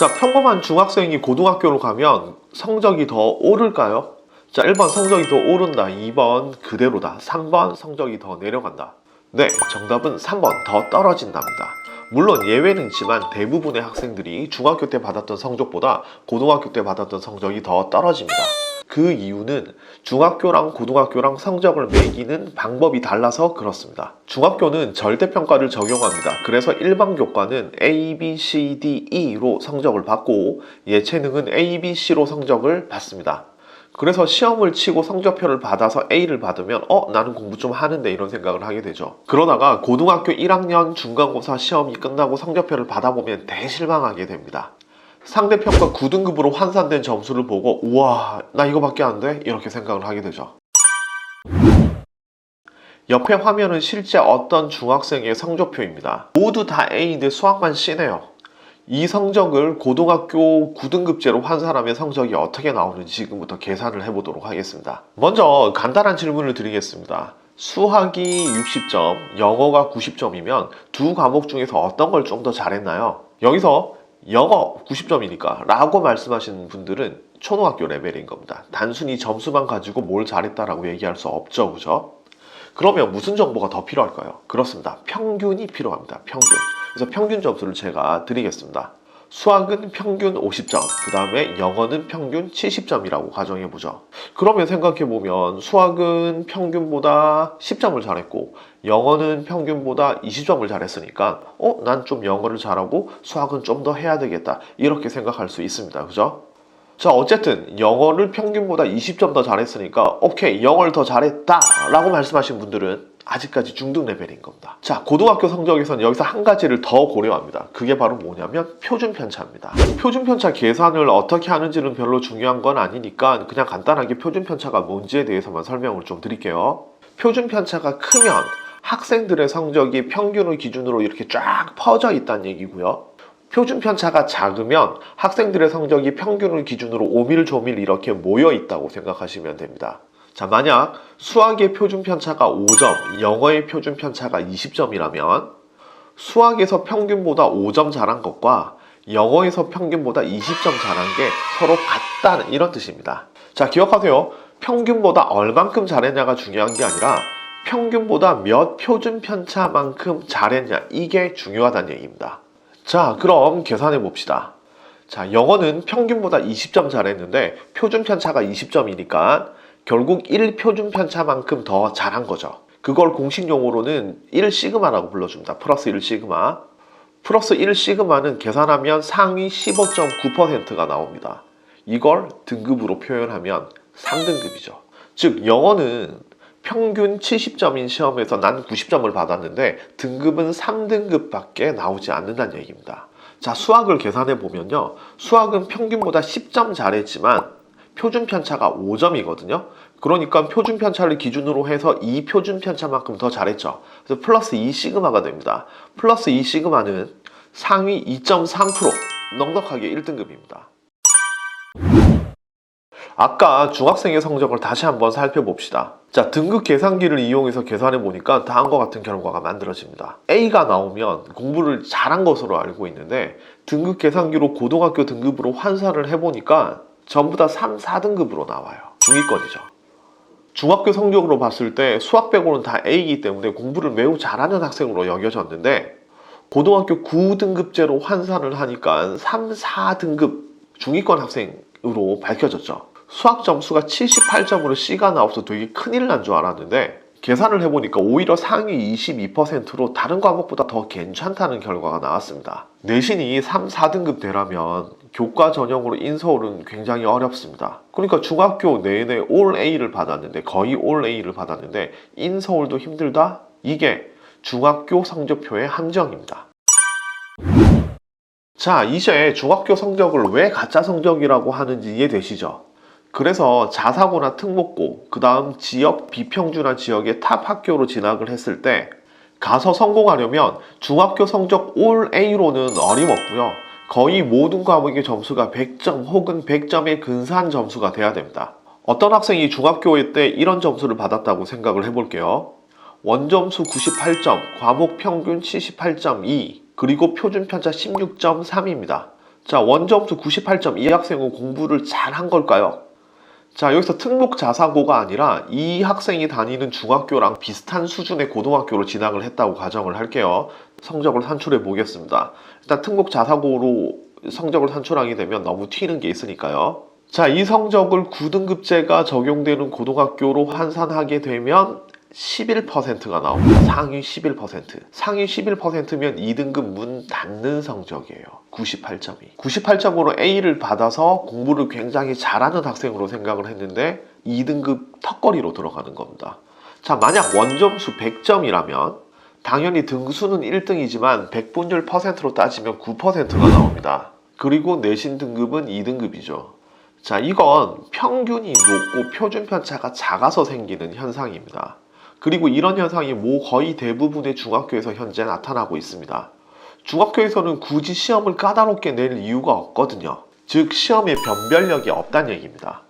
자, 평범한 중학생이 고등학교로 가면 성적이 더 오를까요? 자, 1번 성적이 더 오른다, 2번 그대로다, 3번 성적이 더 내려간다. 네, 정답은 3번 더 떨어진답니다. 물론 예외는 있지만 대부분의 학생들이 중학교 때 받았던 성적보다 고등학교 때 받았던 성적이 더 떨어집니다. 그 이유는 중학교랑 고등학교랑 성적을 매기는 방법이 달라서 그렇습니다. 중학교는 절대평가를 적용합니다. 그래서 일반 교과는 A, B, C, D, E로 성적을 받고 예체능은 A, B, C로 성적을 받습니다. 그래서 시험을 치고 성적표를 받아서 A를 받으면 나는 공부 좀 하는데 이런 생각을 하게 되죠. 그러다가 고등학교 1학년 중간고사 시험이 끝나고 성적표를 받아보면 대실망하게 됩니다. 상대평가 9등급으로 환산된 점수를 보고 우와, 나 이거밖에 안 돼? 이렇게 생각을 하게 되죠. 옆에 화면은 실제 어떤 중학생의 성적표입니다. 모두 다 A인데 수학만 C네요. 이 성적을 고등학교 9등급제로 환산하면 성적이 어떻게 나오는지 지금부터 계산을 해보도록 하겠습니다. 먼저 간단한 질문을 드리겠습니다. 수학이 60점, 영어가 90점이면 두 과목 중에서 어떤 걸 좀 더 잘했나요? 여기서 영어 90점이니까 라고 말씀하시는 분들은 초등학교 레벨인 겁니다. 단순히 점수만 가지고 뭘 잘했다라고 얘기할 수 없죠, 그죠? 그러면 무슨 정보가 더 필요할까요? 그렇습니다. 평균이 필요합니다. 평균. 그래서 평균 점수를 제가 드리겠습니다. 수학은 평균 50점, 그 다음에 영어는 평균 70점이라고 가정해보죠. 그러면 생각해보면 수학은 평균보다 10점을 잘했고 영어는 평균보다 20점을 잘했으니까 난 좀 영어를 잘하고 수학은 좀 더 해야 되겠다, 이렇게 생각할 수 있습니다. 그죠? 자, 어쨌든 영어를 평균보다 20점 더 잘했으니까 오케이, 영어를 더 잘했다 라고 말씀하신 분들은 아직까지 중등 레벨인 겁니다. 자, 고등학교 성적에서는 여기서 한 가지를 더 고려합니다. 그게 바로 뭐냐면 표준편차입니다. 표준편차 계산을 어떻게 하는지는 별로 중요한 건 아니니까 그냥 간단하게 표준편차가 뭔지에 대해서만 설명을 좀 드릴게요. 표준편차가 크면 학생들의 성적이 평균을 기준으로 이렇게 쫙 퍼져 있다는 얘기고요. 표준편차가 작으면 학생들의 성적이 평균을 기준으로 오밀조밀 이렇게 모여 있다고 생각하시면 됩니다. 자, 만약 수학의 표준편차가 5점, 영어의 표준편차가 20점이라면 수학에서 평균보다 5점 잘한 것과 영어에서 평균보다 20점 잘한 게 서로 같다는 이런 뜻입니다. 자, 기억하세요. 평균보다 얼만큼 잘했냐가 중요한 게 아니라 평균보다 몇 표준편차만큼 잘했냐, 이게 중요하다는 얘기입니다. 자, 그럼 계산해 봅시다. 자, 영어는 평균보다 20점 잘했는데 표준편차가 20점이니까 결국 1표준편차만큼 더 잘한 거죠. 그걸 공식 용어로는 1시그마라고 불러줍니다. 플러스 1시그마. 플러스 1시그마는 계산하면 상위 15.9%가 나옵니다. 이걸 등급으로 표현하면 3등급이죠. 즉, 영어는 평균 70점인 시험에서 난 90점을 받았는데 등급은 3등급밖에 나오지 않는다는 얘기입니다. 자, 수학을 계산해 보면요, 수학은 평균보다 10점 잘했지만 표준편차가 5점이거든요. 그러니까 표준편차를 기준으로 해서 이 표준편차만큼 더 잘했죠. 그래서 플러스 2시그마가 됩니다. 플러스 2시그마는 상위 2.3%, 넉넉하게 1등급입니다. 아까 중학생의 성적을 다시 한번 살펴봅시다. 자, 등급 계산기를 이용해서 계산해 보니까 다음과 같은 결과가 만들어집니다. A가 나오면 공부를 잘한 것으로 알고 있는데 등급 계산기로 고등학교 등급으로 환산을 해보니까 전부 다 3, 4등급으로 나와요. 중위권이죠. 중학교 성적으로 봤을 때 수학 빼고는 다 A이기 때문에 공부를 매우 잘하는 학생으로 여겨졌는데 고등학교 9등급제로 환산을 하니까 3, 4등급 중위권 학생으로 밝혀졌죠. 수학 점수가 78점으로 C가 나와서 되게 큰일 난 줄 알았는데 계산을 해보니까 오히려 상위 22%로 다른 과목보다 더 괜찮다는 결과가 나왔습니다. 내신이 3, 4등급 되라면 교과 전형으로 인서울은 굉장히 어렵습니다. 그러니까 중학교 내내 올 A를 받았는데, 거의 올 A를 받았는데 인서울도 힘들다? 이게 중학교 성적표의 함정입니다. 자, 이제 중학교 성적을 왜 가짜 성적이라고 하는지 이해되시죠? 그래서 자사고나 특목고, 그 다음 지역 비평준화 지역의 탑 학교로 진학을 했을 때 가서 성공하려면 중학교 성적 올 A로는 어림없고요. 거의 모든 과목의 점수가 100점 혹은 100점에 근사한 점수가 돼야 됩니다. 어떤 학생이 중학교 때 이런 점수를 받았다고 생각을 해볼게요. 원점수 98점, 과목 평균 78.2, 그리고 표준편차 16.3입니다. 자, 원점수 98점 이 학생은 공부를 잘한 걸까요? 자, 여기서 특목 자사고가 아니라 이 학생이 다니는 중학교랑 비슷한 수준의 고등학교로 진학을 했다고 가정을 할게요. 성적을 산출해 보겠습니다. 일단 특목 자사고로 성적을 산출하게 되면 너무 튀는 게 있으니까요. 자, 이 성적을 9등급제가 적용되는 고등학교로 환산하게 되면 11%가 나옵니다. 상위 11%. 상위 11%면 2등급 문 닫는 성적이에요. 98점이. 98점으로 A를 받아서 공부를 굉장히 잘하는 학생으로 생각을 했는데 2등급 턱걸이로 들어가는 겁니다. 자, 만약 원점수 100점이라면 당연히 등수는 1등이지만 백분율 퍼센트로 따지면 9%가 나옵니다. 그리고 내신 등급은 2등급이죠. 자, 이건 평균이 높고 표준 편차가 작아서 생기는 현상입니다. 그리고 이런 현상이 거의 대부분의 중학교에서 현재 나타나고 있습니다. 중학교에서는 굳이 시험을 까다롭게 낼 이유가 없거든요. 즉, 시험에 변별력이 없다는 얘기입니다.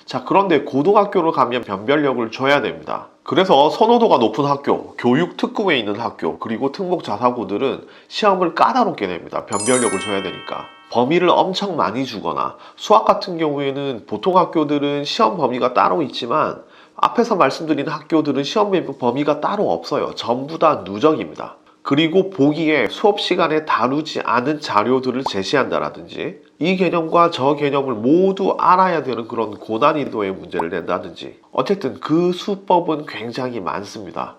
자, 그런데 고등학교를 가면 변별력을 줘야 됩니다. 그래서 선호도가 높은 학교, 교육 특구에 있는 학교, 그리고 특목 자사고들은 시험을 까다롭게 냅니다. 변별력을 줘야 되니까. 범위를 엄청 많이 주거나, 수학 같은 경우에는 보통 학교들은 시험 범위가 따로 있지만 앞에서 말씀드린 학교들은 시험 범위가 따로 없어요. 전부 다 누적입니다. 그리고 보기에 수업 시간에 다루지 않은 자료들을 제시한다라든지 이 개념과 저 개념을 모두 알아야 되는 그런 고난이도의 문제를 낸다든지 어쨌든 그 수법은 굉장히 많습니다.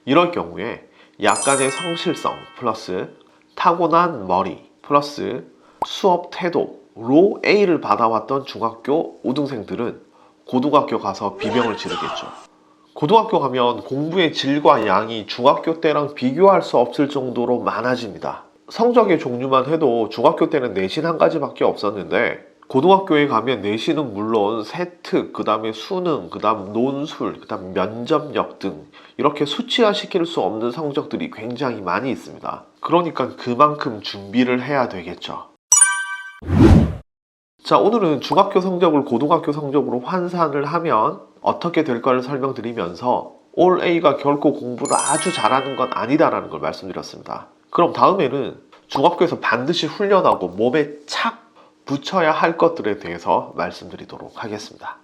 이럴 경우에 약간의 성실성 플러스 타고난 머리 플러스 수업 태도로 A를 받아왔던 중학교 5등생들은 고등학교 가서 비명을 지르겠죠. 고등학교 가면 공부의 질과 양이 중학교 때랑 비교할 수 없을 정도로 많아집니다. 성적의 종류만 해도 중학교 때는 내신 한 가지밖에 없었는데 고등학교에 가면 내신은 물론 세특, 그 다음에 수능, 그 다음 논술, 그 다음 면접력 등 이렇게 수치화시킬 수 없는 성적들이 굉장히 많이 있습니다. 그러니까 그만큼 준비를 해야 되겠죠. 자, 오늘은 중학교 성적을 고등학교 성적으로 환산을 하면 어떻게 될까를 설명드리면서 올 A가 결코 공부를 아주 잘하는 건 아니다라는 걸 말씀드렸습니다. 그럼 다음에는 중학교에서 반드시 훈련하고 몸에 착 붙여야 할 것들에 대해서 말씀드리도록 하겠습니다.